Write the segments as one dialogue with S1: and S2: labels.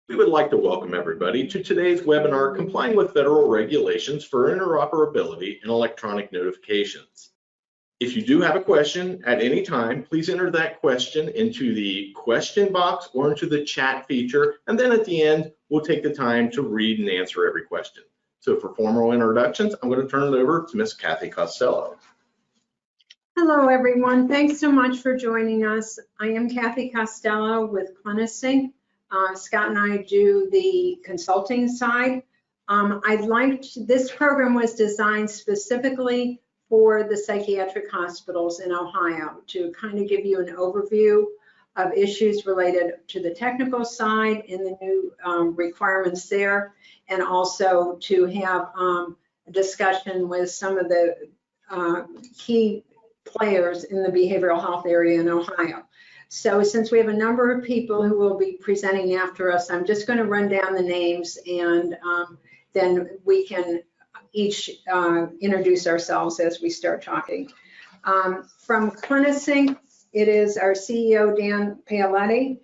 S1: We would like to welcome everybody to today's webinar, Complying with Federal Regulations for Interoperability in Electronic Notifications. If you do have a question at any time, please enter that question into the question box or into the chat feature, and then at the end, we'll take the time to read and answer every question. So for formal introductions, I'm going to turn it over to Ms. Kathy Costello.
S2: Hello, everyone. Thanks so much for joining us. I am Kathy Costello with CliniSync. Scott and I do the consulting side. This program was designed specifically for the psychiatric hospitals in Ohio to kind of give you an overview of issues related to the technical side and the new requirements there, and also to have a discussion with some of the key players in the behavioral health area in Ohio. So since we have a number of people who will be presenting after us, I'm just going to run down the names, and then we can each introduce ourselves as we start talking. From CliniSync, it is our CEO, Dan Paoletti,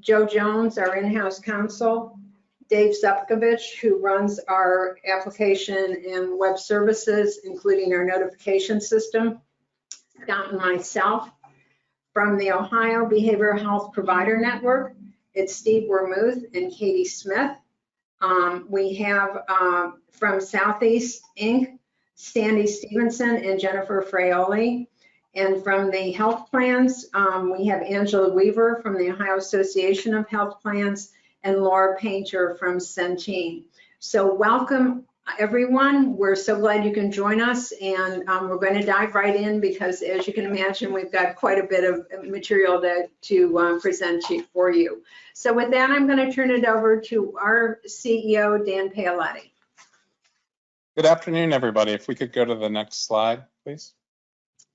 S2: Joe Jones, our in-house counsel, Dave Zupkovich, who runs our application and web services, including our notification system, Scott and myself. From the Ohio Behavioral Health Provider Network, it's Steve Wormuth and Katie Smith. We have from Southeast Inc., Sandy Stevenson and Jennifer Fraioli. And from the health plans, we have Angela Weaver from the Ohio Association of Health Plans and Laura Painter from Centene. So welcome, everyone. We're so glad you can join us, and we're going to dive right in because, as you can imagine, we've got quite a bit of material to present for you. So with that, I'm going to turn it over to our CEO, Dan Paoletti.
S3: Good afternoon, everybody. If we could go to the next slide, please.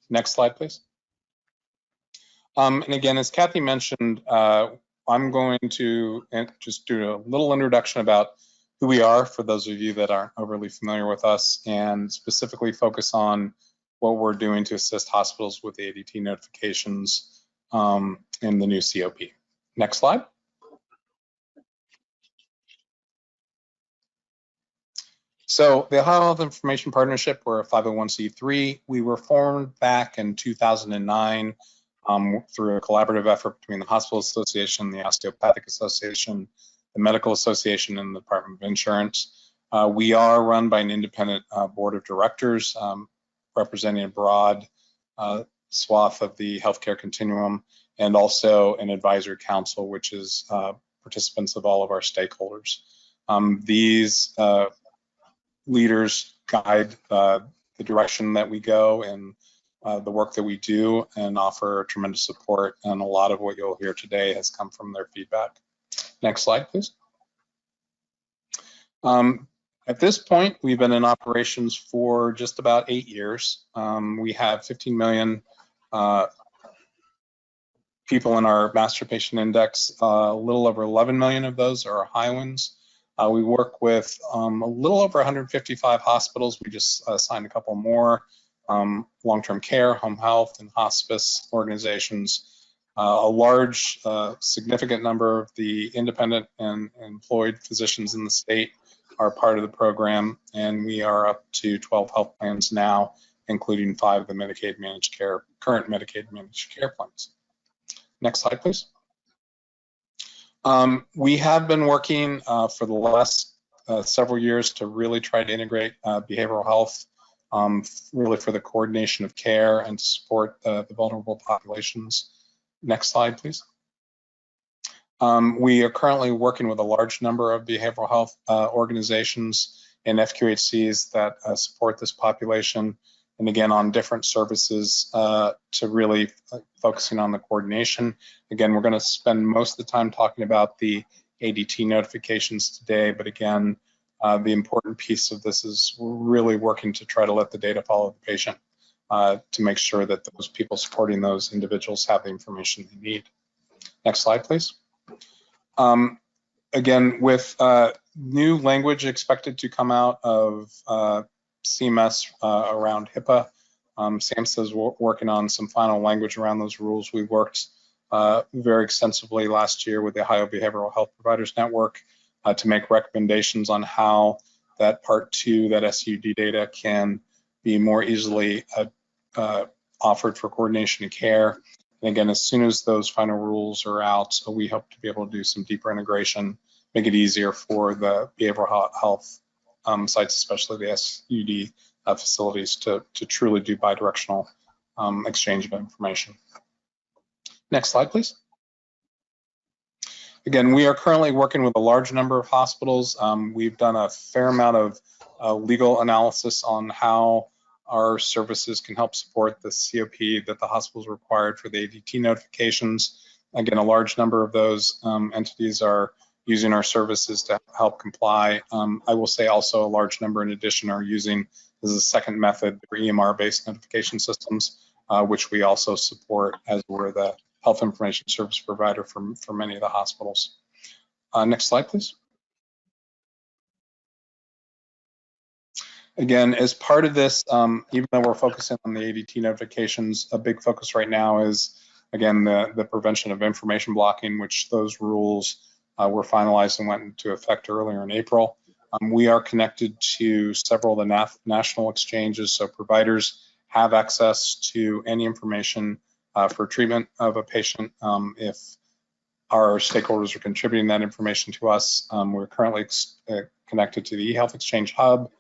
S3: Next slide, please. And again, as Kathy mentioned, I'm going to just do a little introduction about who we are for those of you that aren't overly familiar with us, and specifically focus on what we're doing to assist hospitals with ADT notifications in the new COP. Next slide. So the Ohio Health Information Partnership, we're a 501c3. We were formed back in 2009 through a collaborative effort between the Hospital Association, the Osteopathic Association, the Medical Association, and the Department of Insurance. We are run by an independent board of directors representing a broad swath of the healthcare continuum, and also an advisory council, which is participants of all of our stakeholders. These leaders guide the direction that we go and the work that we do, and offer tremendous support, and a lot of what you'll hear today has come from their feedback. Next slide, please. At this point, we've been in operations for just about 8 years. We have 15 million people in our master patient index. A little over 11 million of those are Ohioans. We work with a little over 155 hospitals. We just signed a couple more, long-term care, home health, and hospice organizations. A large, significant number of the independent and employed physicians in the state are part of the program, and we are up to 12 health plans now, including 5 of the Medicaid managed care, current Medicaid managed care plans. Next slide, please. We have been working for the last several years to really try to integrate behavioral health, really for the coordination of care and to support the vulnerable populations. Next slide, please. We are currently working with a large number of behavioral health organizations and FQHCs that support this population, and again, on different services to really focusing on the coordination. Again, we're going to spend most of the time talking about the ADT notifications today, but again, the important piece of this is we're really working to try to let the data follow the patient, to make sure that those people supporting those individuals have the information they need. Next slide, please. Again, with new language expected to come out of CMS around HIPAA, SAMHSA is working on some final language around those rules. We worked very extensively last year with the Ohio Behavioral Health Providers Network to make recommendations on how that Part 2, that SUD data, can be more easily offered for coordination of care. And again, as soon as those final rules are out, so we hope to be able to do some deeper integration, make it easier for the behavioral health sites, especially the SUD facilities, to truly do bidirectional exchange of information. Next slide, please. Again, we are currently working with a large number of hospitals. We've done a fair amount of legal analysis on how our services can help support the COP that the hospitals required for the ADT notifications. Again, a large number of those entities are using our services to help comply. I will say also a large number in addition are using, as a second method, their EMR-based notification systems, which we also support as we're the health information service provider for many of the hospitals. Next slide, please. Again, as part of this, even though we're focusing on the ADT notifications, a big focus right now is, again, the prevention of information blocking, which those rules were finalized and went into effect earlier in April. We are connected to several of the national exchanges, so providers have access to any information for treatment of a patient if our stakeholders are contributing that information to us. We're currently connected to the eHealth Exchange Hub,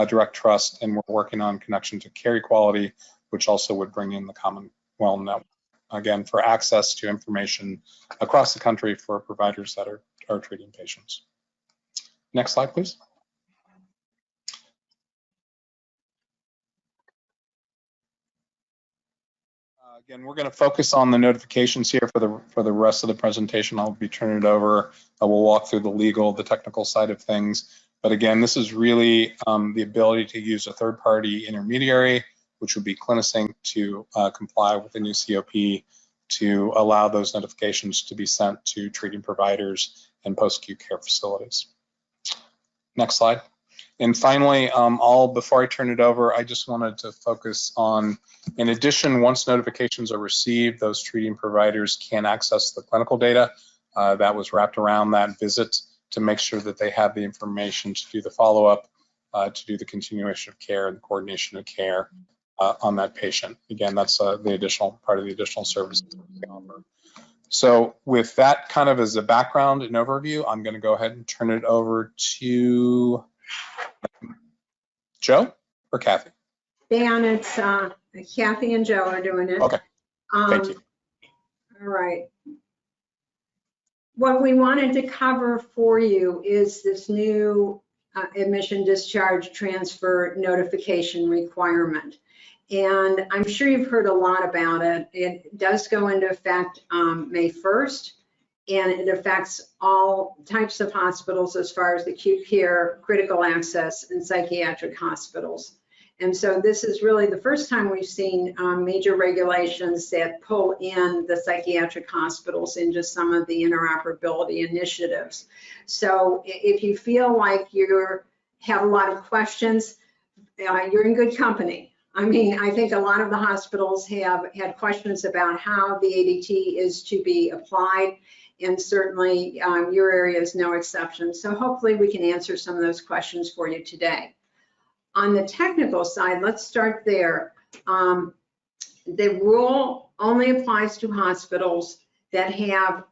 S3: Direct Trust, and we're working on connection to Care Equality, which also would bring in the Commonwealth Network, again, for access to information across the country for providers that are treating patients. Next slide, please. Again, we're going to focus on the notifications here for the rest of the presentation. I'll be turning it over. We'll walk through the legal, the technical side of things. But again, this is really the ability to use a third-party intermediary, which would be CliniSync, to comply with the new COP, to allow those notifications to be sent to treating providers and post-acute care facilities. Next slide. And finally, before I turn it over, I just wanted to focus on, in addition, once notifications are received, those treating providers can access the clinical data that was wrapped around that visit to make sure that they have the information to do the follow-up, to do the continuation of care and the coordination of care on that patient. Again, that's the additional part of the additional services that we offer. So with that kind of as a background and overview, I'm going to go ahead and turn it over to Joe or Kathy?
S2: Dan, it's Kathy and Joe are doing it.
S3: Okay, thank you.
S2: All right. What we wanted to cover for you is this new admission discharge transfer notification requirement. And I'm sure you've heard a lot about it. It does go into effect May 1st, and it affects all types of hospitals as far as acute care, critical access, and psychiatric hospitals. And so this is really the first time we've seen major regulations that pull in the psychiatric hospitals into some of the interoperability initiatives. So if you feel like you have a lot of questions, you're in good company. I mean, I think a lot of the hospitals have had questions about how the ADT is to be applied, and certainly your area is no exception. So hopefully we can answer some of those questions for you today. On the technical side, let's start there. The rule only applies to hospitals that have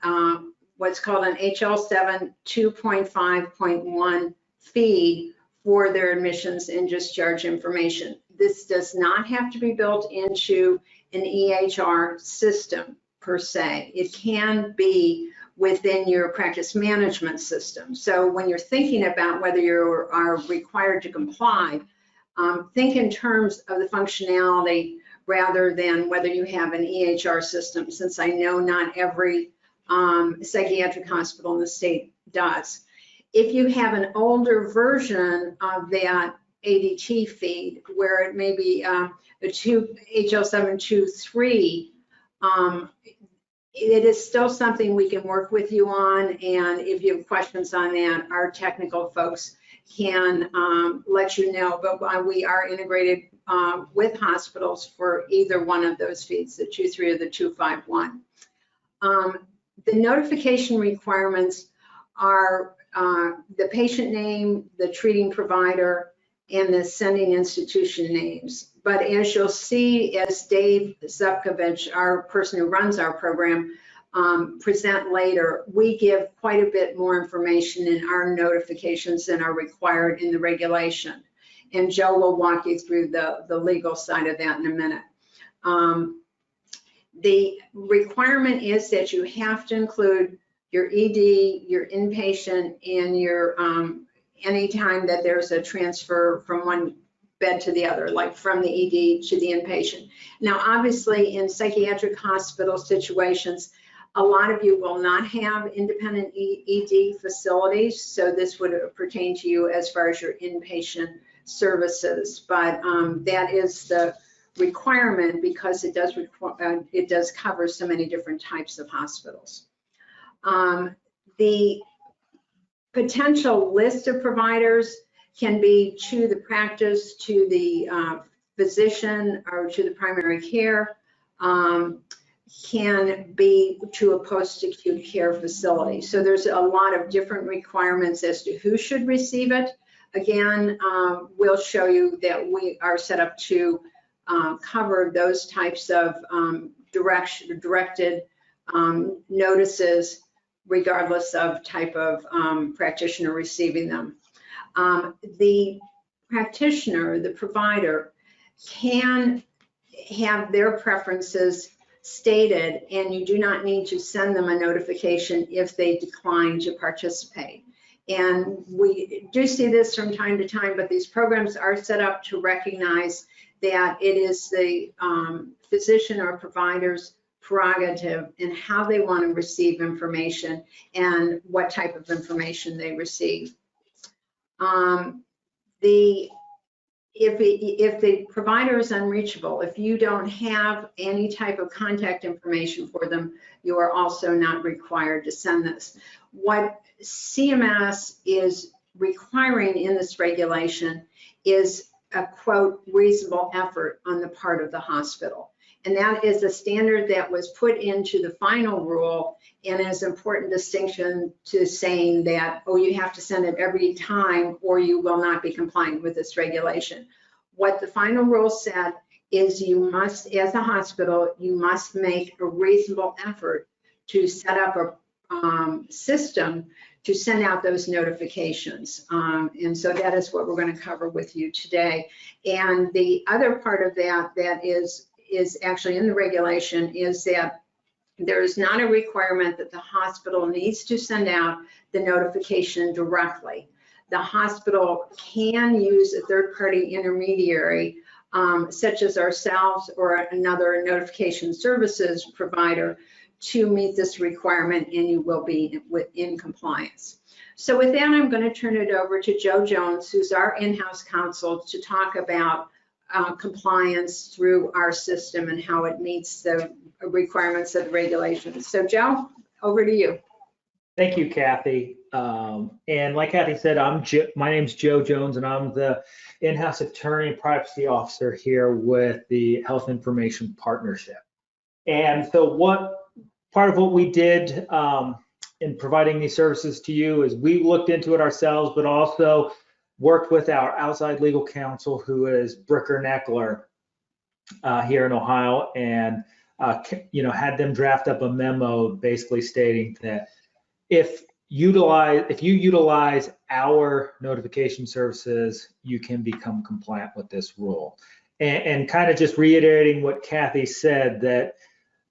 S2: what's called an HL7 2.5.1 feed for their admissions and discharge information. This does not have to be built into an EHR system per se. It can be within your practice management system. So when you're thinking about whether you are required to comply, think in terms of the functionality rather than whether you have an EHR system, since I know not every psychiatric hospital in the state does. If you have an older version of that ADT feed, where it may be the HL723, it is still something we can work with you on, and if you have questions on that, our technical folks can let you know. But we are integrated with hospitals for either one of those feeds, the 2.3 or the 2.5.1. The notification requirements are the patient name, the treating provider, and the sending institution names. But as you'll see, as Dave Zupkovich, our person who runs our program, present later, we give quite a bit more information in our notifications than are required in the regulation. And Joe will walk you through the legal side of that in a minute. The requirement is that you have to include your ED, your inpatient, and your anytime that there's a transfer from one bed to the other, like from the ED to the inpatient. Now, obviously, in psychiatric hospital situations, a lot of you will not have independent ED facilities, so this would pertain to you as far as your inpatient services. But that is the requirement because it does cover so many different types of hospitals. The potential list of providers can be to the practice, to the physician, or to the primary care, can be to a post-acute care facility. So there's a lot of different requirements as to who should receive it. Again, we'll show you that we are set up to cover those types of directed notices regardless of type of practitioner receiving them. The practitioner, the provider, can have their preferences stated, and you do not need to send them a notification if they decline to participate. And we do see this from time to time, but these programs are set up to recognize that it is the physician or provider's prerogative in how they want to receive information and what type of information they receive. If the provider is unreachable, if you don't have any type of contact information for them, you are also not required to send this. What CMS is requiring in this regulation is a, quote, reasonable effort on the part of the hospital. And that is a standard that was put into the final rule and is an important distinction to saying that, oh, you have to send it every time or you will not be compliant with this regulation. What the final rule said is you must, as a hospital, you must make a reasonable effort to set up a system to send out those notifications. And so that is what we're going to cover with you today. And the other part of that is actually in the regulation is that there is not a requirement that the hospital needs to send out the notification directly. The hospital can use a third-party intermediary, such as ourselves or another notification services provider, to meet this requirement, and you will be in compliance. So with that, I'm going to turn it over to Joe Jones, who's our in-house counsel, to talk about compliance through our system and how it meets the requirements of the regulations. So Joe, over to you.
S4: Thank you, Kathy. And like Kathy said, my name's Joe Jones, and I'm the in-house attorney and privacy officer here with the Health Information Partnership. And so part of what we did in providing these services to you is we looked into it ourselves, but also worked with our outside legal counsel, who is Bricker Neckler here in Ohio, and had them draft up a memo basically stating that if you utilize our notification services, you can become compliant with this rule. And kind of just reiterating what Kathy said, that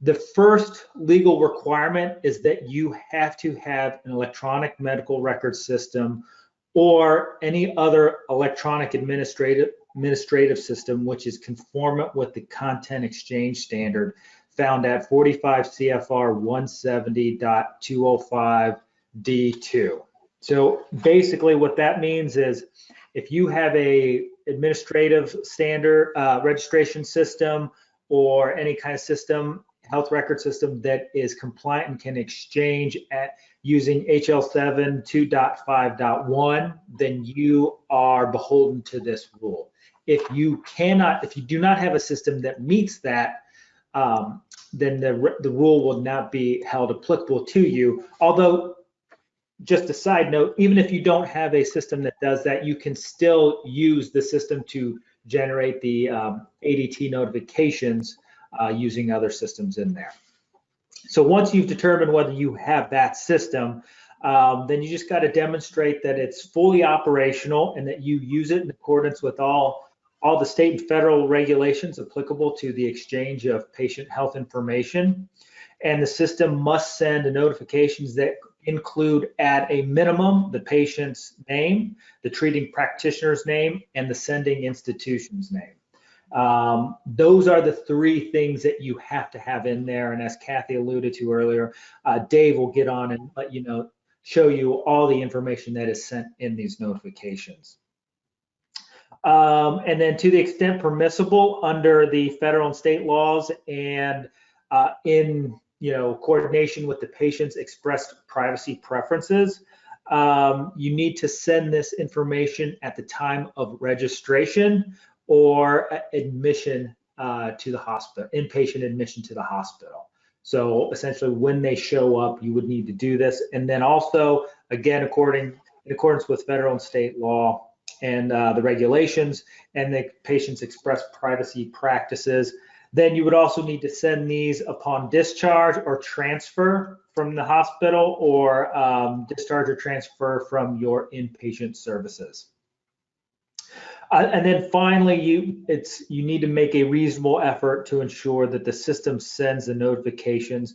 S4: the first legal requirement is that you have to have an electronic medical record system or any other electronic administrative system which is conformant with the content exchange standard found at 45 CFR 170.205 D2. So basically what that means is if you have a administrative standard registration system or any kind of system, health record system that is compliant and can exchange at using HL7 2.5.1, then you are beholden to this rule. If you do not have a system that meets that then the rule will not be held applicable to you. Although, just a side note, even if you don't have a system that does that, you can still use the system to generate the ADT notifications using other systems in there. So once you've determined whether you have that system, then you just got to demonstrate that it's fully operational and that you use it in accordance with all the state and federal regulations applicable to the exchange of patient health information. And the system must send notifications that include at a minimum the patient's name, the treating practitioner's name, and the sending institution's name. Those are the three things that you have to have in there. And as Kathy alluded to earlier, Dave will get on and let you know, show you all the information that is sent in these notifications. And then to the extent permissible under the federal and state laws and in coordination with the patient's expressed privacy preferences, you need to send this information at the time of registration or admission to the hospital, inpatient admission to the hospital. So essentially when they show up, you would need to do this. And then also, again, in accordance with federal and state law and the regulations and the patient's expressed privacy practices, then you would also need to send these upon discharge or transfer from the hospital, or discharge or transfer from your inpatient services. And then finally, you need to make a reasonable effort to ensure that the system sends the notifications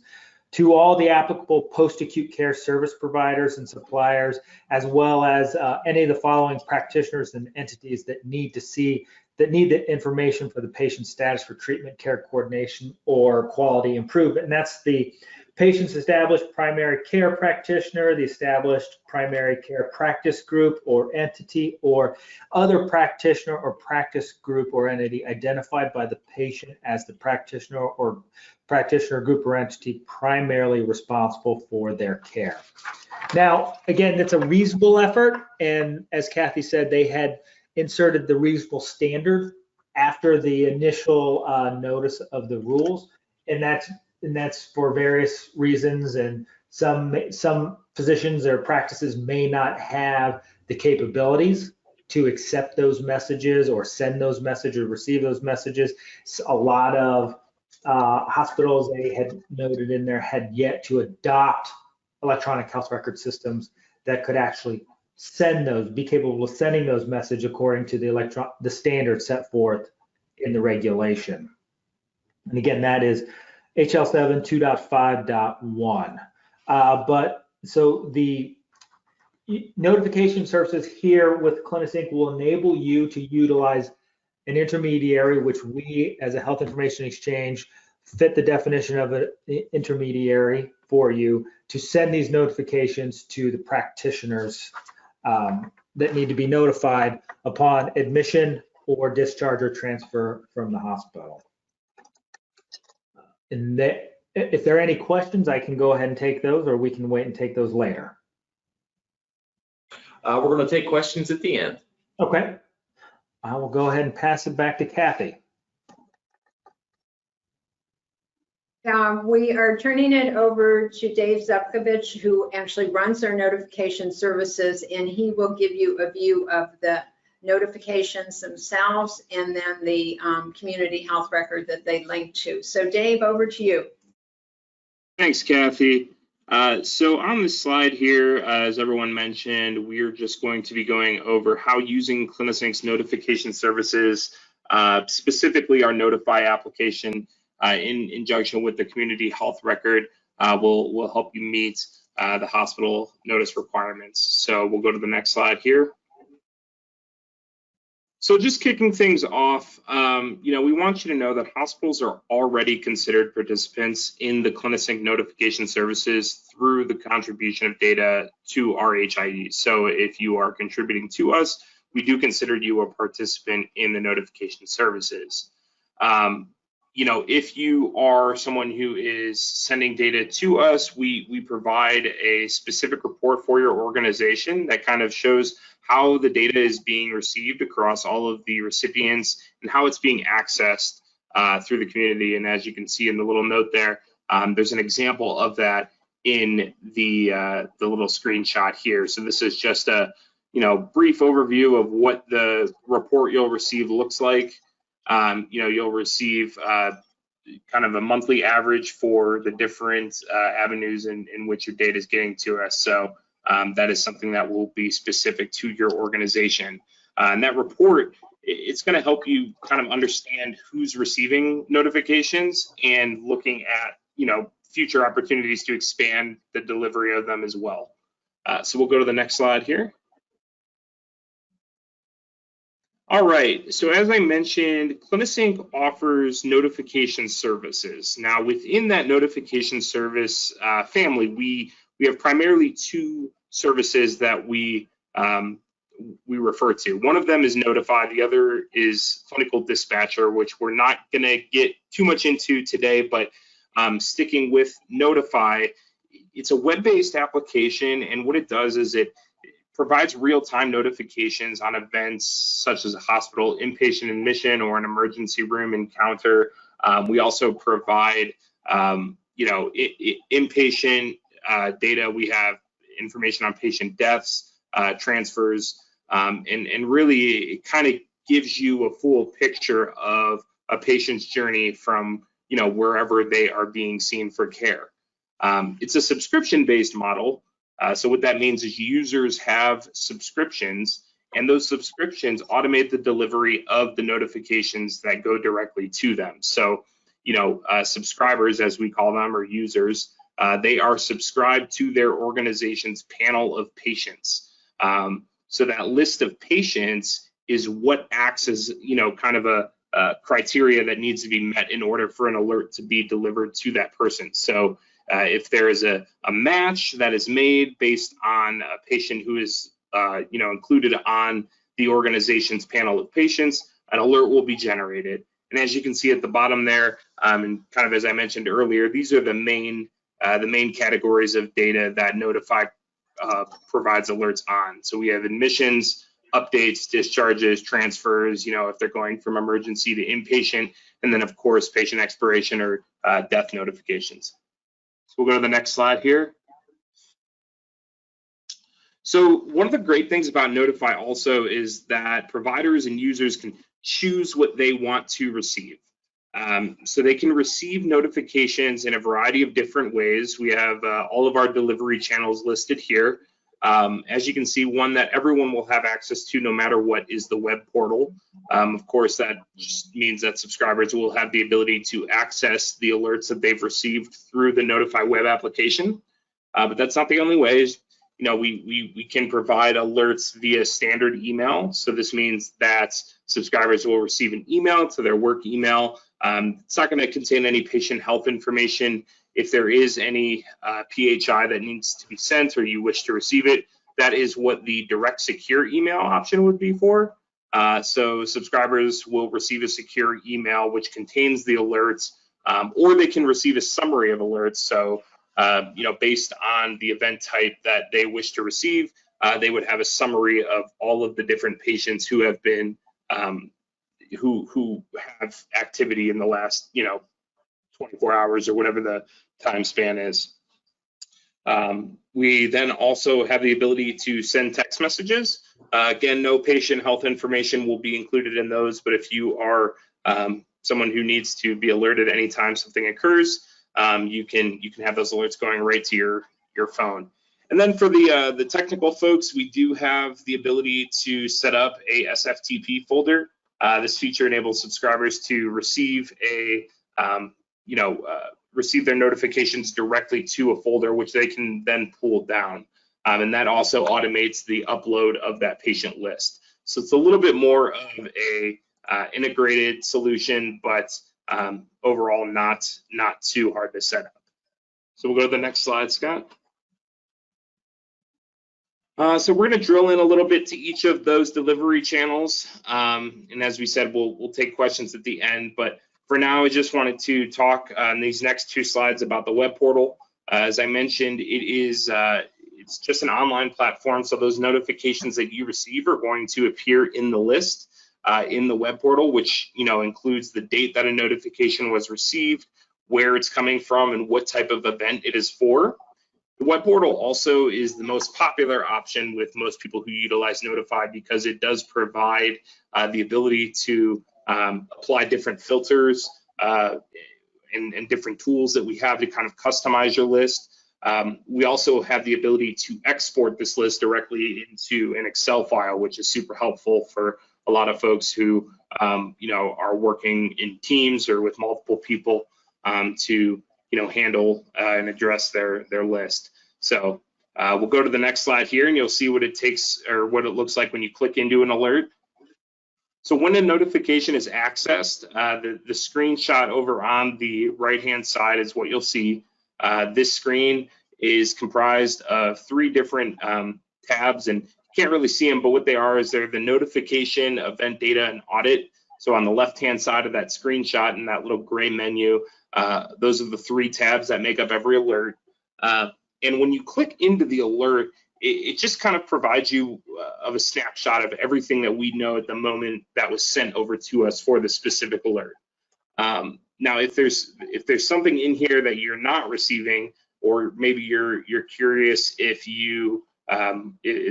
S4: to all the applicable post-acute care service providers and suppliers, as well as any of the following practitioners and entities that need the information for the patient status for treatment, care coordination, or quality improvement. And that's the patient's established primary care practitioner, the established primary care practice group or entity, or other practitioner or practice group or entity identified by the patient as the practitioner or practitioner group or entity primarily responsible for their care. Now, again, it's a reasonable effort. And as Kathy said, they had inserted the reasonable standard after the initial notice of the rules. And that's for various reasons, and some physicians or practices may not have the capabilities to accept those messages or send those messages or receive those messages. So a lot of hospitals, they had noted in there, had yet to adopt electronic health record systems that could actually be capable of sending those messages according to the standard set forth in the regulation. And again, that is HL7 2.5.1. But so the notification services here with CliniSync will enable you to utilize an intermediary, which we as a health information exchange fit the definition of an intermediary for you to send these notifications to the practitioners that need to be notified upon admission or discharge or transfer from the hospital. And if there are any questions, I can go ahead and take those, or we can wait and take those later.
S1: We're going to take questions at the end.
S4: Okay. I will go ahead and pass it back to Kathy.
S2: We are turning it over to Dave Zupkovich, who actually runs our notification services, and he will give you a view of the notifications themselves and then the community health record that they link to. So Dave, over to you.
S5: Thanks, Kathy. So on this slide here, as everyone mentioned, we're just going to be going over how using CliniSync's notification services, specifically our Notify application, in conjunction with the community health record, will help you meet the hospital notice requirements. So we'll go to the next slide here. So just kicking things off, we want you to know that hospitals are already considered participants in the CliniSync notification services through the contribution of data to our HIE. So if you are contributing to us, we do consider you a participant in the notification services. If you are someone who is sending data to us, we provide a specific report for your organization that kind of shows how the data is being received across all of the recipients and how it's being accessed through the community. And as you can see in the little note there, there's an example of that in the little screenshot here. So this is just a brief overview of what the report you'll receive looks like. You'll receive kind of a monthly average for the different avenues in which your data is getting to us. So that is something that will be specific to your organization. And that report, it's going to help you kind of understand who's receiving notifications and looking at, future opportunities to expand the delivery of them as well. So we'll go to the next slide here. All right, so as I mentioned, CliniSync offers notification services. Now, within that notification service family, we have primarily two services that we refer to. One of them is Notify, the other is Clinical Dispatcher, which we're not going to get too much into today, but sticking with Notify, it's a web-based application, and what it does is it provides real-time notifications on events such as a hospital inpatient admission or an emergency room encounter. We also provide, inpatient data. We have information on patient deaths, transfers, and really it kind of gives you a full picture of a patient's journey from wherever they are being seen for care. It's a subscription-based model. So what that means is users have subscriptions, and those subscriptions automate the delivery of the notifications that go directly to them. So, subscribers, as we call them, or users, they are subscribed to their organization's panel of patients. So that list of patients is what acts as, kind of a criteria that needs to be met in order for an alert to be delivered to that person. So if there is a match that is made based on a patient who is included on the organization's panel of patients, an alert will be generated. And as you can see at the bottom there, and kind of as I mentioned earlier, these are the main categories of data that Notify provides alerts on. So we have admissions, updates, discharges, transfers, if they're going from emergency to inpatient, and then of course patient expiration or death notifications. So we'll go to the next slide here. So one of the great things about Notify also is that providers and users can choose what they want to receive. So they can receive notifications in a variety of different ways. We have all of our delivery channels listed here. As you can see, one that everyone will have access to no matter what is the web portal. Of course, that just means that subscribers will have the ability to access the alerts that they've received through the Notify web application. But that's not the only way. We can provide alerts via standard email. So this means that subscribers will receive an email to their work email. It's not going to contain any patient health information. If there is any PHI that needs to be sent or you wish to receive it, that is what the direct secure email option would be for. So subscribers will receive a secure email which contains the alerts, or they can receive a summary of alerts. So based on the event type that they wish to receive, they would have a summary of all of the different patients who have been who have activity in the last 24 hours or whatever the time span is. We then also have the ability to send text messages. Again, no patient health information will be included in those, but if you are someone who needs to be alerted anytime something occurs, you can have those alerts going right to your phone. And then for the technical folks, we do have the ability to set up a SFTP folder. This feature enables subscribers to receive receive their notifications directly to a folder, which they can then pull down. And that also automates the upload of that patient list. So it's a little bit more of a integrated solution, but overall not too hard to set up. So we'll go to the next slide, Scott. So we're going to drill in a little bit to each of those delivery channels. And as we said, we'll take questions at the end. But for now, I just wanted to talk on these next two slides about the web portal. As I mentioned, it's just an online platform. So those notifications that you receive are going to appear in the list. in the web portal, which includes the date that a notification was received, where it's coming from, and what type of event it is for. The web portal also is the most popular option with most people who utilize Notify, because it does provide the ability to apply different filters and different tools that we have to kind of customize your list. We also have the ability to export this list directly into an Excel file, which is super helpful for a lot of folks who are working in teams or with multiple people to handle and address their list. So we'll go to the next slide here, and you'll see what it takes, or what it looks like when you click into an alert. So when a notification is accessed, the screenshot over on the right-hand side is what you'll see. This screen is comprised of 3 different tabs, and you can't really see them, but what they are is they're the notification, event data, and audit. So on the left-hand side of that screenshot in that little gray menu, those are the 3 tabs that make up every alert. And when you click into the alert, it just kind of provides you of a snapshot of everything that we know at the moment that was sent over to us for the specific alert. Now, if there's something in here that you're not receiving, or maybe you're curious if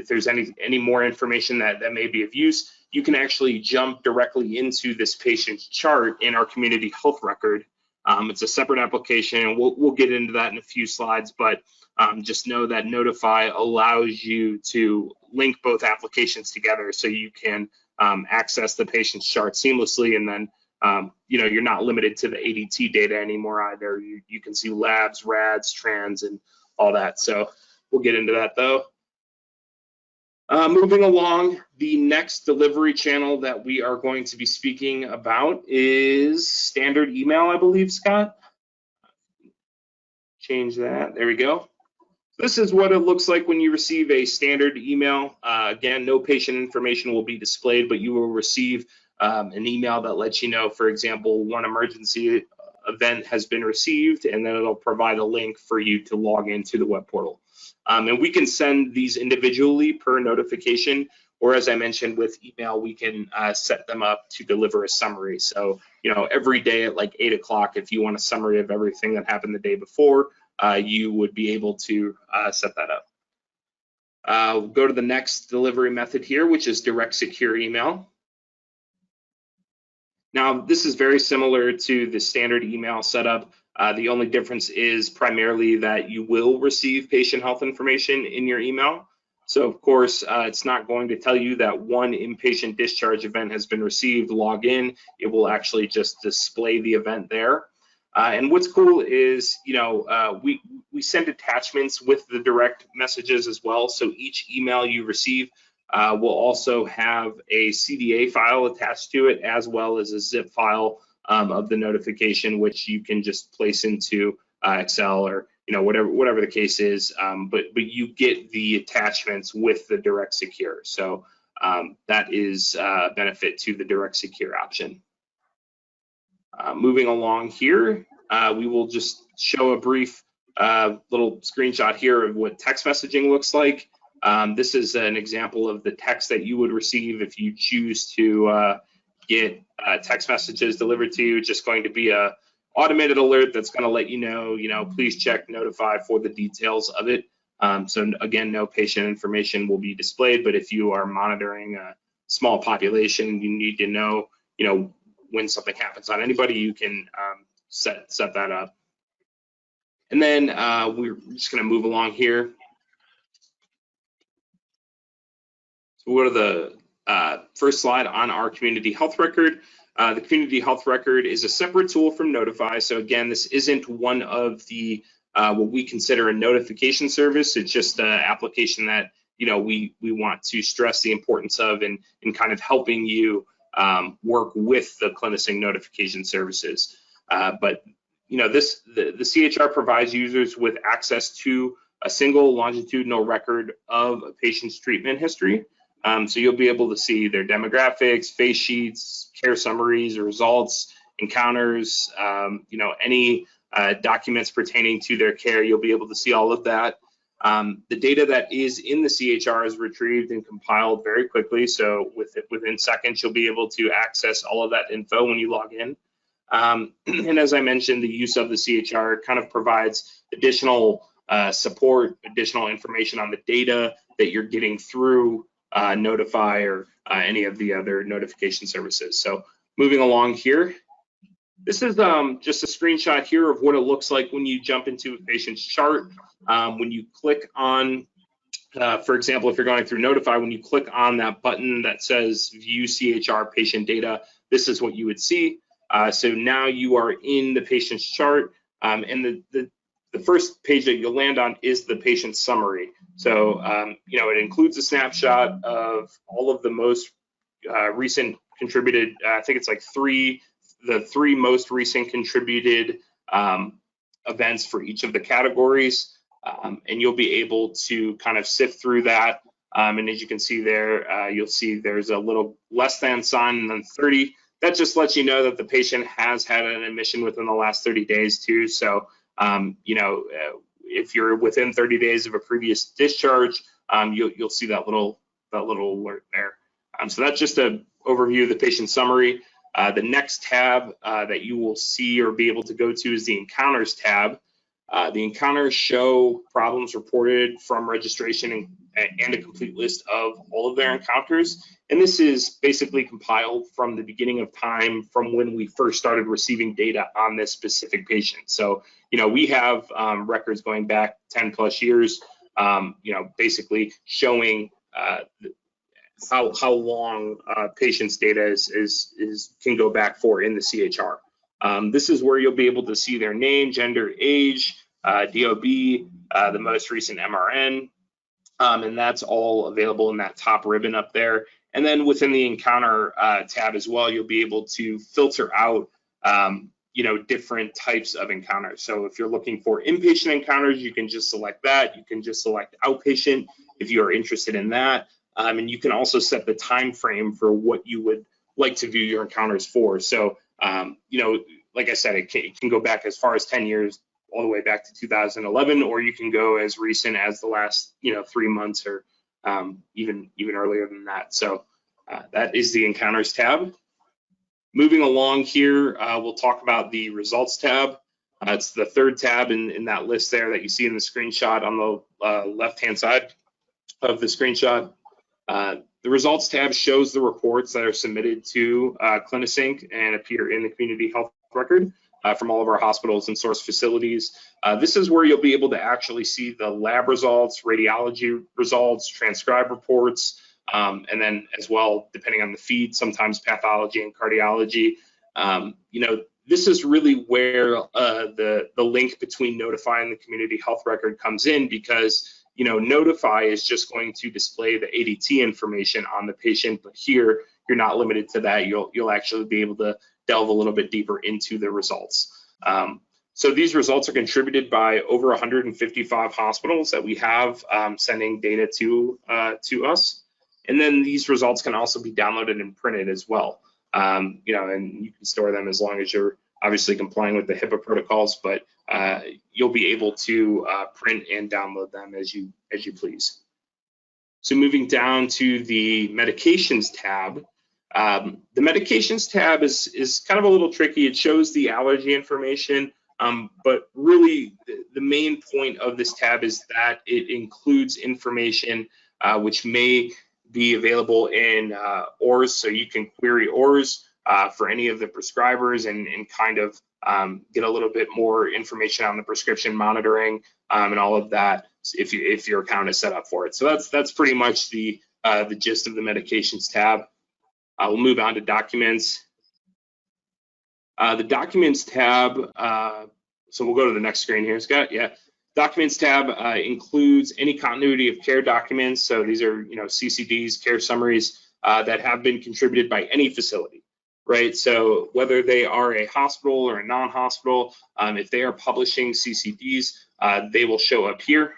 S5: there's any more information that may be of use, you can actually jump directly into this patient's chart in our community health record. It's a separate application, and we'll get into that in a few slides, but just know that Notify allows you to link both applications together, so you can access the patient's chart seamlessly, and then you're not limited to the ADT data anymore either. You can see labs, rads, trans, and all that. So we'll get into that though. Moving along, the next delivery channel that we are going to be speaking about is standard email, I believe, Scott. Change that, there we go. This is what it looks like when you receive a standard email. Again, no patient information will be displayed, but you will receive an email that lets you know, for example, one emergency event has been received, and then it'll provide a link for you to log into the web portal. And we can send these individually per notification, or as I mentioned with email, we can set them up to deliver a summary. So, every day at like 8 o'clock, if you want a summary of everything that happened the day before, you would be able to set that up. We'll go to the next delivery method here, which is direct secure email. Now, this is very similar to the standard email setup. The only difference is primarily that you will receive patient health information in your email. So, of course, it's not going to tell you that one inpatient discharge event has been received, log in. It will actually just display the event there. And what's cool is, we send attachments with the direct messages as well. So each email you receive will also have a CDA file attached to it, as well as a zip file of the notification, which you can just place into Excel or whatever the case is. But you get the attachments with the direct secure. So that is a benefit to the direct secure option. Moving along here, we will just show a brief little screenshot here of what text messaging looks like. This is an example of the text that you would receive if you choose to get text messages delivered to you. Just going to be a automated alert that's going to let you know, please check Notify for the details of it. So again, no patient information will be displayed, but if you are monitoring a small population, you need to know, when something happens on anybody, you can set that up. And then we're just going to move along here. So we'll go to the first slide on our community health record. The community health record is a separate tool from Notify. So again, this isn't one of the what we consider a notification service. It's just an application that we want to stress the importance of in kind of helping you work with the CliniSync notification services. But the CHR provides users with access to a single longitudinal record of a patient's treatment history. So you'll be able to see their demographics, face sheets, care summaries, results, encounters, any documents pertaining to their care. You'll be able to see all of that. The data that is in the CHR is retrieved and compiled very quickly. So within seconds, you'll be able to access all of that info when you log in. And as I mentioned, the use of the CHR kind of provides additional support, additional information on the data that you're getting through Notify or any of the other notification services. So moving along here, this is just a screenshot here of what it looks like when you jump into a patient's chart. When you click on, for example, if you're going through Notify, when you click on that button that says View CHR Patient Data, this is what you would see. So now you are in the patient's chart, and the first page that you'll land on is the patient summary. So, you know, it includes a snapshot of all of the most recent contributed, I think it's like the three most recent contributed events for each of the categories. And you'll be able to kind of sift through that. And as you can see there, you'll see there's a little less than sign and then 30. That just lets you know that the patient has had an admission within the last 30 days too. So, you know, if you're within 30 days of a previous discharge, you'll see that little alert there. So that's just an overview of the patient summary. The next tab that you will see or be able to go to is the Encounters tab. The encounters show problems reported from registration and a complete list of all of their encounters. And this is basically compiled from the beginning of time from when we first started receiving data on this specific patient. So, you know, we have records going back 10 plus years, you know, basically showing how long patients' data can go back for in the CHR. This is where you'll be able to see their name, gender, age, DOB, the most recent MRN, and that's all available in that top ribbon up there. And then within the Encounter tab as well, you'll be able to filter out, you know, different types of encounters. So if you're looking for inpatient encounters, you can just select that. You can just select outpatient if you are interested in that. And you can also set the time frame for what you would like to view your encounters for. So, you know, like I said, it can go back as far as 10 years, all the way back to 2011, or you can go as recent as the last, you know, 3 months or even earlier than that. So that is the Encounters tab. Moving along here, we'll talk about the Results tab. It's the third tab in that list there that you see in the screenshot on the left-hand side of the screenshot. The Results tab shows the reports that are submitted to CliniSync and appear in the Community Health Record from all of our hospitals and source facilities. This is where you'll be able to actually see the lab results, radiology results, transcribe reports, and then as well, depending on the feed, sometimes pathology and cardiology. You know, this is really where the link between Notify and the Community Health Record comes in, because you know, Notify is just going to display the ADT information on the patient, but here you're not limited to that. You'll actually be able to delve a little bit deeper into the results. So these results are contributed by over 155 hospitals that we have sending data to us. And then these results can also be downloaded and printed as well. You know, and you can store them as long as you're obviously complying with the HIPAA protocols, but you'll be able to print and download them as you please. So moving down to the Medications tab. The Medications tab is kind of a little tricky. It shows the allergy information, but really the main point of this tab is that it includes information which may be available in ORS, so you can query ORS for any of the prescribers and kind of get a little bit more information on the prescription monitoring and all of that if your account is set up for it. So that's pretty much the gist of the Medications tab. We'll move on to Documents. The Documents tab, so we'll go to the next screen here, Scott. Yeah. Documents tab includes any continuity of care documents. So these are, you know, CCDs, care summaries that have been contributed by any facility, right? So whether they are a hospital or a non-hospital, if they are publishing CCDs, they will show up here.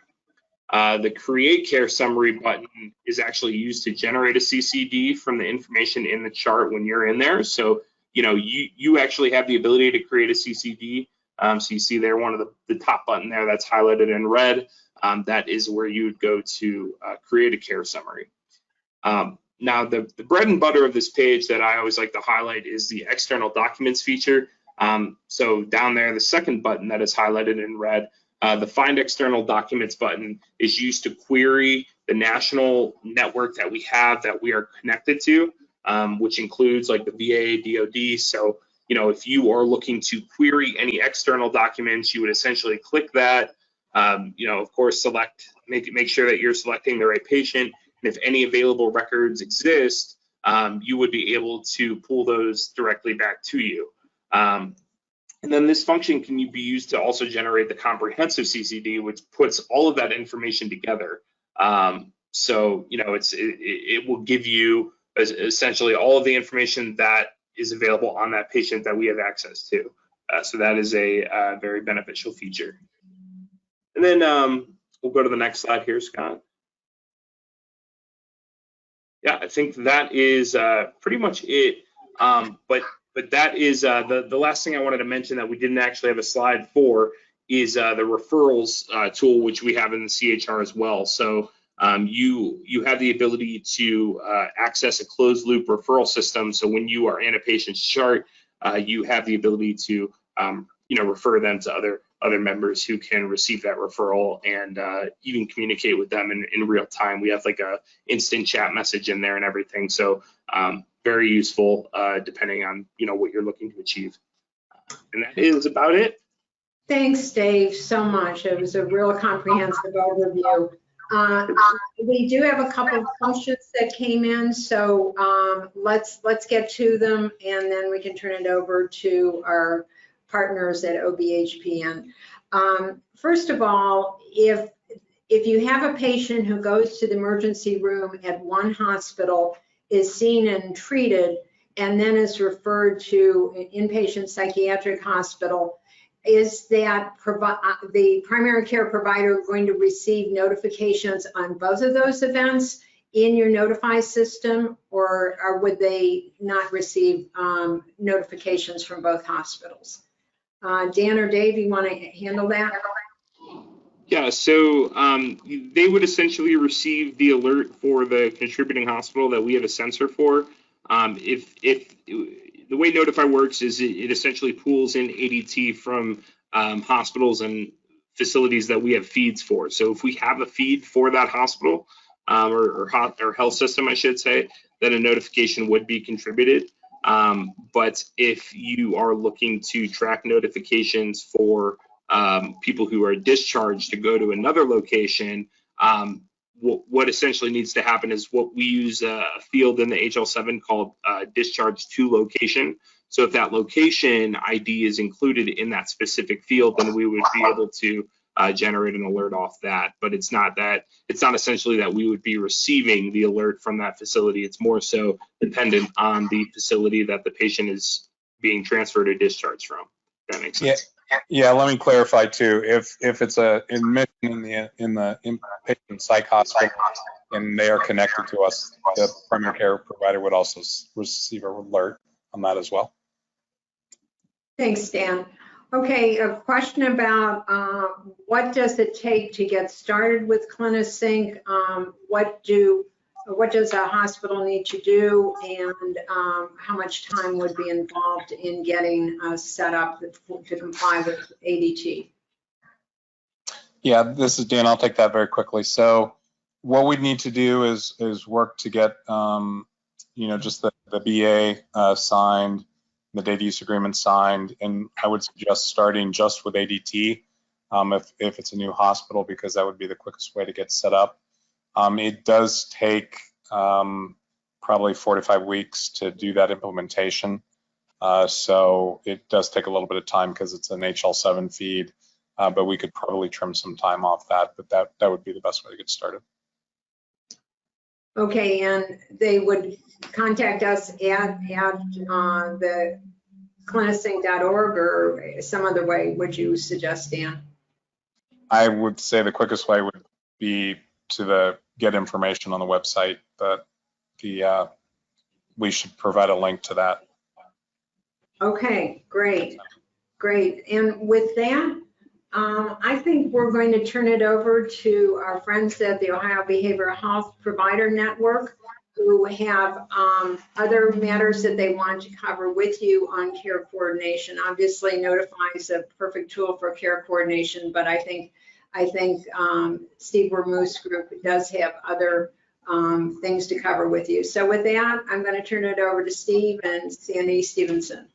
S5: The Create Care Summary button is actually used to generate a CCD from the information in the chart when you're in there. So, you know, you actually have the ability to create a CCD. So you see there one of the top button there that's highlighted in red. that is where you would go to create a care summary. Now, the bread and butter of this page that I always like to highlight is the external documents feature. So down there, the second button that is highlighted in red, the Find External Documents button is used to query the national network that we have that we are connected to, which includes like the VA, DOD. So, if you are looking to query any external documents, you would essentially click that, of course, make sure that you're selecting the right patient. And if any available records exist, you would be able to pull those directly back to you. And then this function can be used to also generate the comprehensive CCD, which puts all of that information together. So, it will give you essentially all of the information that is available on that patient that we have access to. So that is a very beneficial feature. And then we'll go to the next slide here, Scott. Yeah, I think that is pretty much it. But that is the last thing I wanted to mention that we didn't actually have a slide for is the referrals tool, which we have in the CHR as well. So you have the ability to access a closed loop referral system. So when you are in a patient's chart, you have the ability to refer them to other members who can receive that referral and even communicate with them in real time. We have like a instant chat message in there and everything. So very useful depending on what you're looking to achieve. And that is about it.
S2: Thanks, Dave, so much. It was a real comprehensive overview. We do have a couple of questions that came in, so let's get to them, and then we can turn it over to our partners at OBHPN. First of all, if you have a patient who goes to the emergency room at one hospital, is seen and treated, and then is referred to an inpatient psychiatric hospital, is that the primary care provider going to receive notifications on both of those events in your notify system, or would they not receive notifications from both hospitals? Dan or Dave, you want to handle that?
S5: Yeah, so they would essentially receive the alert for the contributing hospital that we have a sensor for. If the way Notify works is it essentially pulls in ADT from hospitals and facilities that we have feeds for. So if we have a feed for that hospital or health system, I should say, then a notification would be contributed. But if you are looking to track notifications for people who are discharged to go to another location, what essentially needs to happen is what we use a field in the HL7 called discharge to location. So if that location ID is included in that specific field, then we would be able to generate an alert off that. But it's not essentially that we would be receiving the alert from that facility. It's more so dependent on the facility that the patient is being transferred or discharged from. If that makes sense.
S3: Yeah, let me clarify too. If it's a admission in the inpatient psych hospital and they are connected to us, the primary care provider would also receive an alert on that as well.
S2: Thanks, Dan. Okay, a question about what does it take to get started with CliniSync? What does a hospital need to do, and how much time would be involved in getting set up to comply with ADT?
S3: Yeah, this is Dan. I'll take that very quickly. So what we need to do is work to get, just the BA signed, the data use agreement signed, and I would suggest starting just with ADT if it's a new hospital, because that would be the quickest way to get set up. It does take probably 4 to 5 weeks to do that implementation. So it does take a little bit of time because it's an HL7 feed, but we could probably trim some time off that, but that would be the best way to get started.
S2: Okay, and they would contact us at the clinisync.org or some other way, would you suggest, Dan?
S3: I would say the quickest way would be to get information on the website, but we should provide a link to that.
S2: Okay, great. And with that, I think we're going to turn it over to our friends at the Ohio Behavioral Health Provider Network, who have other matters that they want to cover with you on care coordination. Obviously, Notify is a perfect tool for care coordination, but I think Steve Wermuth's group does have other things to cover with you. So with that, I'm going to turn it over to Steve and Sandy Stevenson.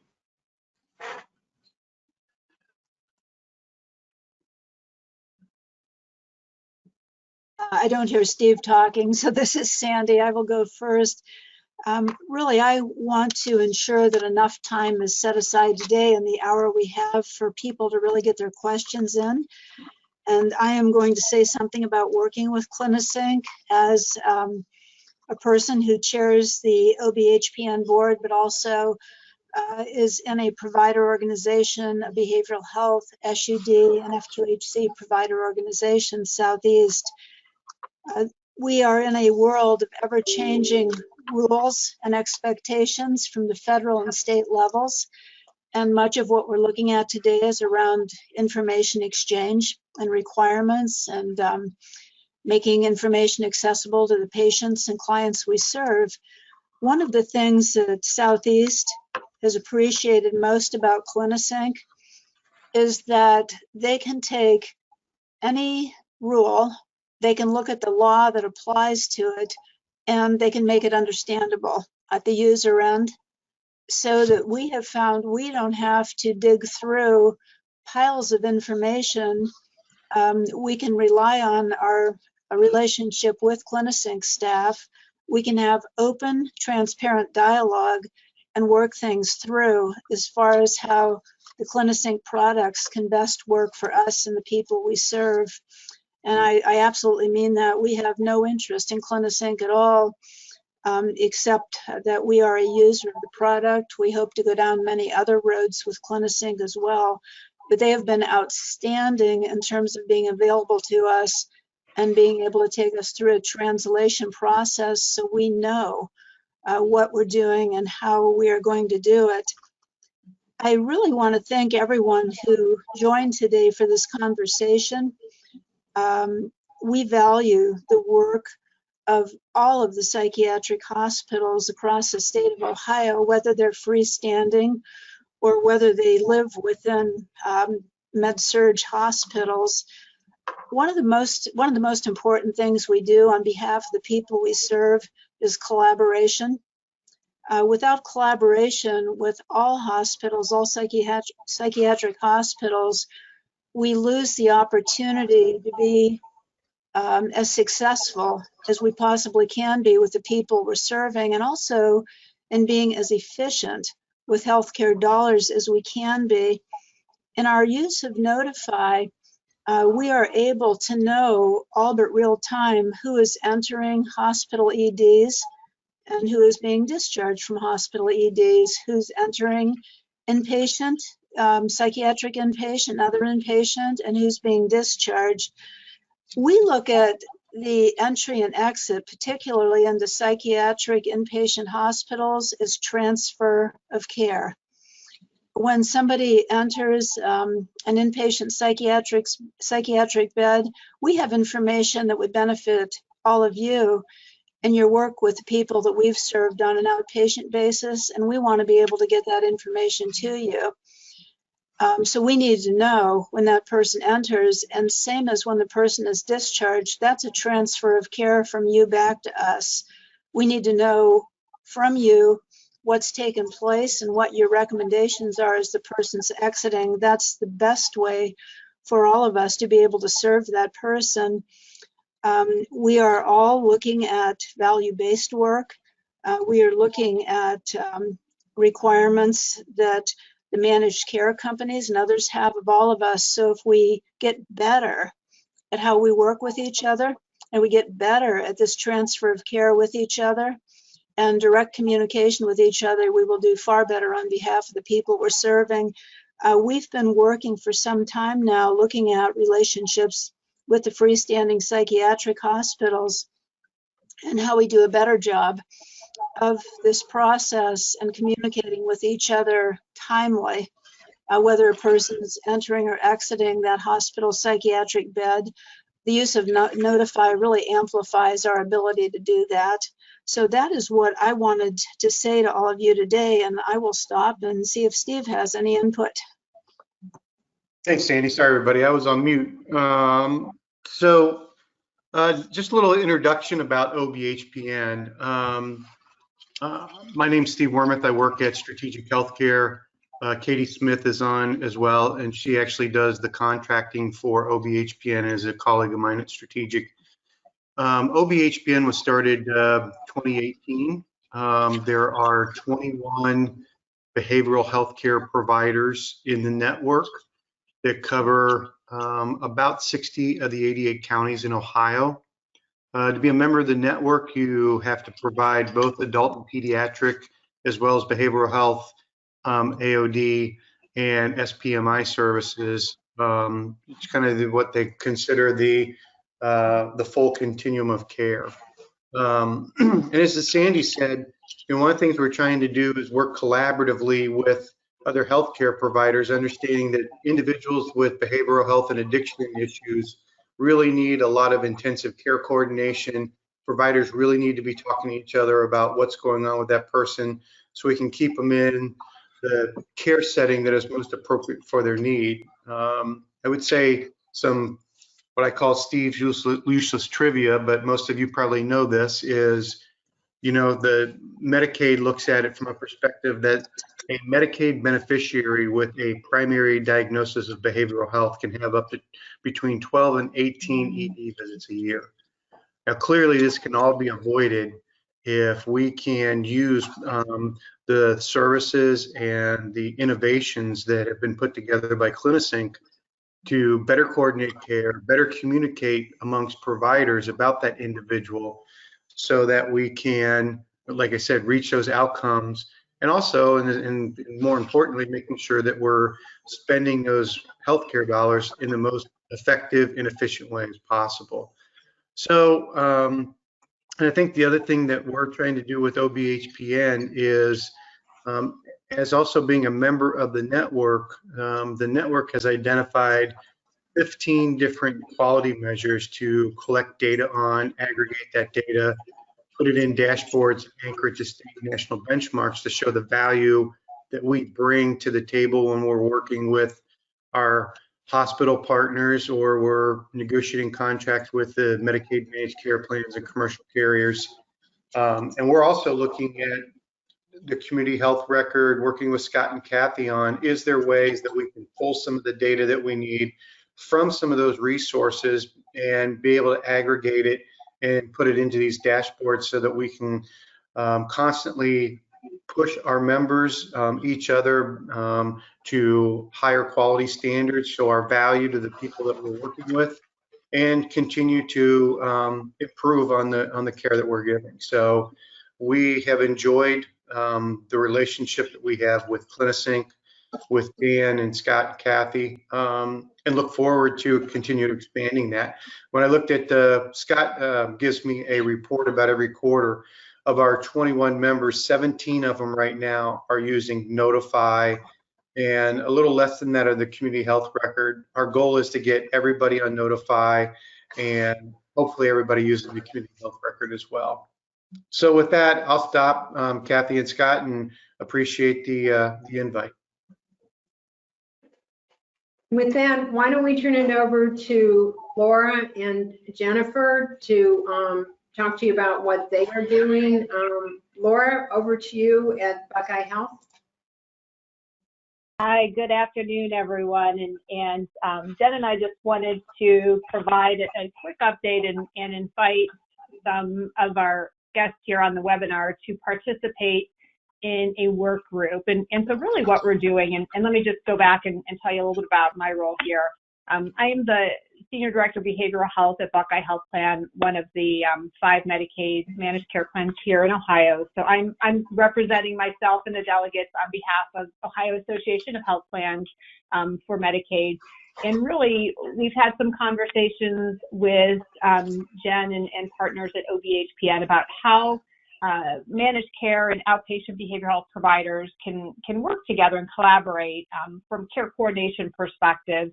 S6: I don't hear Steve talking, so this is Sandy. I will go first. Really, I want to ensure that enough time is set aside today in the hour we have for people to really get their questions in. And I am going to say something about working with CliniSync as a person who chairs the OBHPN board, but also is in a provider organization, a behavioral health, SUD, and FQHC provider organization, Southeast. We are in a world of ever-changing rules and expectations from the federal and state levels. And much of what we're looking at today is around information exchange and requirements and making information accessible to the patients and clients we serve. One of the things that Southeast has appreciated most about CliniSync is that they can take any rule, they can look at the law that applies to it, and they can make it understandable at the user end, so that we have found we don't have to dig through piles of information. We can rely on our relationship with CliniSync staff. We can have open, transparent dialogue and work things through as far as how the CliniSync products can best work for us and the people we serve. And I absolutely mean that. We have no interest in CliniSync at all, except that we are a user of the product. We hope to go down many other roads with CliniSync as well, but they have been outstanding in terms of being available to us and being able to take us through a translation process so we know what we're doing and how we are going to do it. I really want to thank everyone who joined today for this conversation. We value the work of all of the psychiatric hospitals across the state of Ohio, whether they're freestanding or whether they live within med-surg hospitals. One of the most important things we do on behalf of the people we serve is collaboration. Without collaboration with all hospitals, all psychiatric hospitals, we lose the opportunity to be as successful as we possibly can be with the people we're serving, and also in being as efficient with healthcare dollars as we can be. In our use of Notify, we are able to know all but real time who is entering hospital EDs and who is being discharged from hospital EDs, who's entering inpatient, psychiatric inpatient, other inpatient, and who's being discharged. We look at the entry and exit, particularly into psychiatric inpatient hospitals, as transfer of care. When somebody enters an inpatient psychiatric bed, we have information that would benefit all of you in your work with the people that we've served on an outpatient basis, and we want to be able to get that information to you. So we need to know when that person enters, and same as when the person is discharged, that's a transfer of care from you back to us. We need to know from you what's taken place and what your recommendations are as the person's exiting. That's the best way for all of us to be able to serve that person. We are all looking at value-based work. We are looking at requirements that the managed care companies and others have of all of us. So if we get better at how we work with each other, and we get better at this transfer of care with each other and direct communication with each other, we will do far better on behalf of the people we're serving. We've been working for some time now looking at relationships with the freestanding psychiatric hospitals and how we do a better job of this process and communicating with each other timely. whether a person's entering or exiting that hospital psychiatric bed. The use of Notify really amplifies our ability to do that. So that is what I wanted to say to all of you today, and I will stop and see if Steve has any input.
S7: Thanks, Sandy. Sorry, everybody. I was on mute. Just a little introduction about OBHPN. My name's Steve Wormuth. I work at Strategic Healthcare. Katie Smith is on as well, and she actually does the contracting for OBHPN as a colleague of mine at Strategic. OBHPN was started 2018. There are 21 behavioral healthcare providers in the network that cover about 60 of the 88 counties in Ohio. To be a member of the network, you have to provide both adult and pediatric, as well as behavioral health, AOD, and SPMI services. It's kind of what they consider the full continuum of care. And as Sandy said, one of the things we're trying to do is work collaboratively with other healthcare providers, understanding that individuals with behavioral health and addiction issues really need a lot of intensive care coordination. Providers really need to be talking to each other about what's going on with that person so we can keep them in the care setting that is most appropriate for their need. I would say some what I call Steve's useless trivia, but most of you probably know this, is, the Medicaid looks at it from a perspective that a Medicaid beneficiary with a primary diagnosis of behavioral health can have up to between 12 and 18 ED visits a year. Now, clearly, this can all be avoided if we can use the services and the innovations that have been put together by CliniSync to better coordinate care, better communicate amongst providers about that individual so that we can, like I said, reach those outcomes. And also, and more importantly, making sure that we're spending those healthcare dollars in the most effective and efficient way as possible. So, and I think the other thing that we're trying to do with OBHPN is, as also being a member of the network has identified 15 different quality measures to collect data on, aggregate that data, put it in dashboards, anchor it to state and national benchmarks to show the value that we bring to the table when we're working with our hospital partners or we're negotiating contracts with the Medicaid managed care plans and commercial carriers. And we're also looking at the community health record, working with Scott and Kathy on, is there ways that we can pull some of the data that we need from some of those resources and be able to aggregate it and put it into these dashboards so that we can constantly push our members, each other, to higher quality standards, show our value to the people that we're working with, and continue to improve on the care that we're giving. So we have enjoyed the relationship that we have with CliniSync, with Dan and Scott and Kathy, and look forward to continue expanding that. When I looked at Scott gives me a report about every quarter of our 21 members, 17 of them right now are using Notify, and a little less than that are the community health record. Our goal is to get everybody on Notify and hopefully everybody using the community health record as well. So with that, I'll stop, Kathy and Scott, and appreciate the invite.
S2: With that, why don't we turn it over to Laura and Jennifer to talk to you about what they are doing. Laura, over to you at Buckeye Health.
S8: Hi, good afternoon, everyone. And Jen and I just wanted to provide a quick update and invite some of our guests here on the webinar to participate in a work group. And so really what we're doing, and let me just go back and tell you a little bit about my role here. I am the Senior Director of Behavioral Health at Buckeye Health Plan, one of the 5 Medicaid managed care plans here in Ohio. So I'm representing myself and the delegates on behalf of Ohio Association of Health Plans for Medicaid. And really, we've had some conversations with Jen and partners at OBHPN about how managed care and outpatient behavioral health providers can work together and collaborate from care coordination perspectives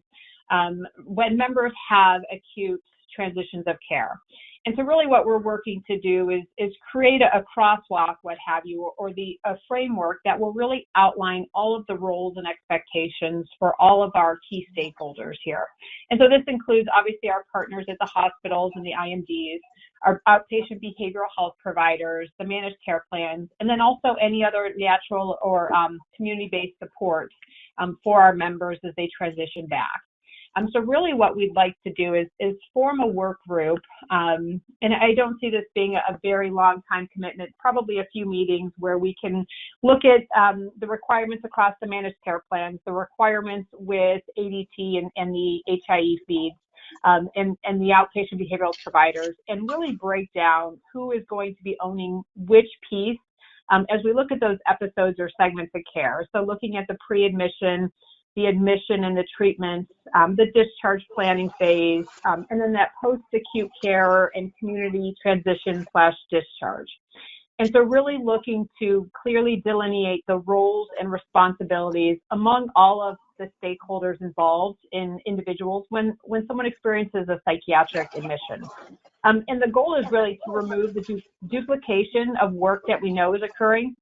S8: when members have acute transitions of care. And so really what we're working to do is create a crosswalk, what have you, or a framework that will really outline all of the roles and expectations for all of our key stakeholders here. And so this includes obviously our partners at the hospitals and the IMDs, our outpatient behavioral health providers, the managed care plans, and then also any other natural or community-based support for our members as they transition back. So really what we'd like to do is form a work group, and I don't see this being a very long time commitment, probably a few meetings where we can look at the requirements across the managed care plans, the requirements with ADT and the HIE feeds, and the outpatient behavioral providers, and really break down who is going to be owning which piece as we look at those episodes or segments of care. So looking at the pre-admission, the admission and the treatments, the discharge planning phase, and then that post-acute care and community transition/discharge. And so really looking to clearly delineate the roles and responsibilities among all of the stakeholders involved in individuals when someone experiences a psychiatric admission. And the goal is really to remove the duplication of work that we know is occurring.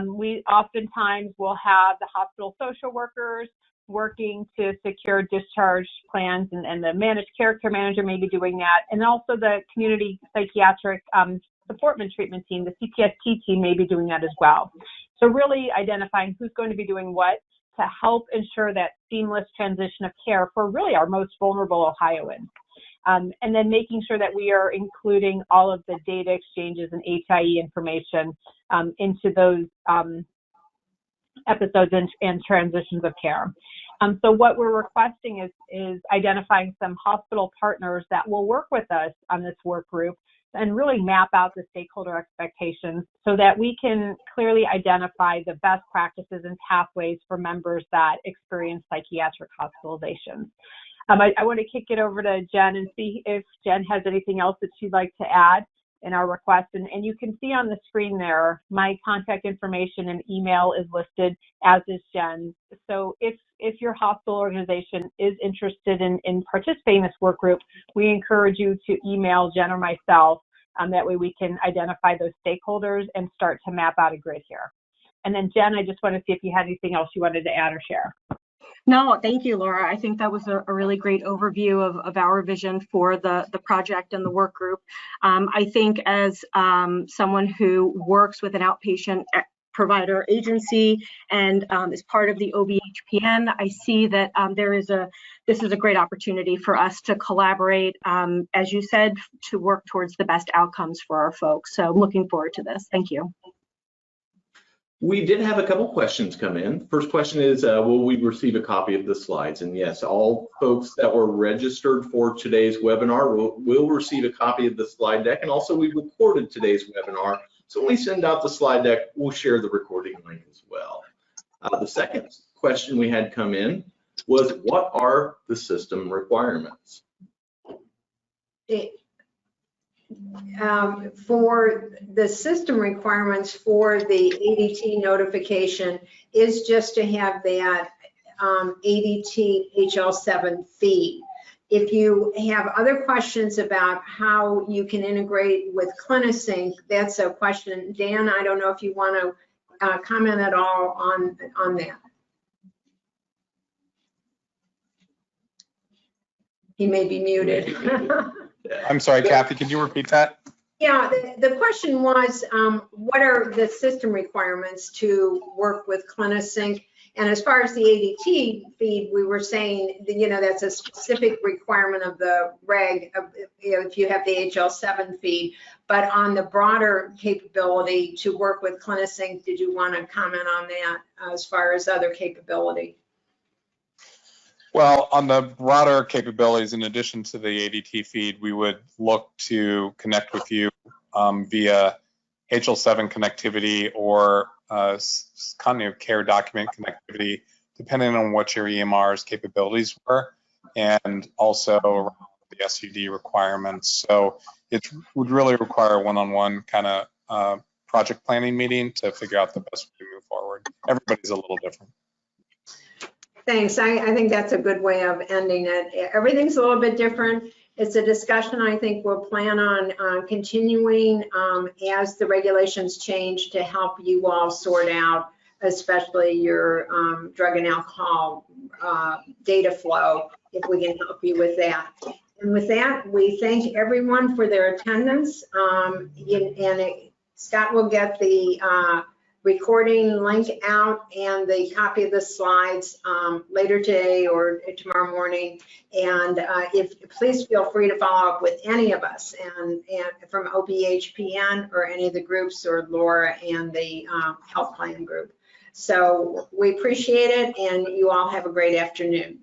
S8: We oftentimes will have the hospital social workers working to secure discharge plans, and the managed care manager may be doing that, and also the community psychiatric support and treatment team, the CPST team, may be doing that as well. So really identifying who's going to be doing what to help ensure that seamless transition of care for really our most vulnerable Ohioans. And then making sure that we are including all of the data exchanges and HIE information into those episodes and transitions of care. So what we're requesting is identifying some hospital partners that will work with us on this work group and really map out the stakeholder expectations so that we can clearly identify the best practices and pathways for members that experience psychiatric hospitalizations. I want to kick it over to Jen and see if Jen has anything else that she'd like to add in our request. And you can see on the screen there, my contact information and email is listed, as is Jen's. So if your hospital organization is interested in participating in this work group, we encourage you to email Jen or myself. That way we can identify those stakeholders and start to map out a grid here. And then Jen, I just want to see if you had anything else you wanted to add or share.
S9: No, thank you, Laura. I think that was a really great overview of our vision for the project and the work group. I think as someone who works with an outpatient provider agency and is part of the OBHPN, I see that this is a great opportunity for us to collaborate, as you said, to work towards the best outcomes for our folks. So I'm looking forward to this. Thank you.
S1: We did have a couple questions come in. First question is, will we receive a copy of the slides? And yes, all folks that were registered for today's webinar will receive a copy of the slide deck. And also we recorded today's webinar. So when we send out the slide deck, we'll share the recording link as well. The second question we had come in was, what are the system requirements?
S2: For the system requirements for the ADT notification is just to have that ADT HL7 feed. If you have other questions about how you can integrate with CliniSync, that's a question. Dan, I don't know if you want to comment at all on that. He may be muted.
S3: I'm sorry, Kathy, could you repeat that?
S2: Yeah, the question was, what are the system requirements to work with CliniSync? And as far as the ADT feed, we were saying, that's a specific requirement of the reg, if you have the HL7 feed. But on the broader capability to work with CliniSync, did you want to comment on that as far as other capability?
S3: Well, on the broader capabilities, in addition to the ADT feed, we would look to connect with you via HL7 connectivity or continuity of care document connectivity, depending on what your EMR's capabilities were, and also around the SUD requirements. So it would really require one-on-one kind of project planning meeting to figure out the best way to move forward. Everybody's a little different.
S2: Thanks. I think that's a good way of ending it. Everything's a little bit different. It's a discussion I think we'll plan on continuing as the regulations change to help you all sort out, especially your drug and alcohol data flow, if we can help you with that. And with that, we thank everyone for their attendance. Scott will get the recording link out and the copy of the slides later today or tomorrow morning. And please feel free to follow up with any of us and from OBHPN or any of the groups or Laura and the health plan group. So we appreciate it, and you all have a great afternoon.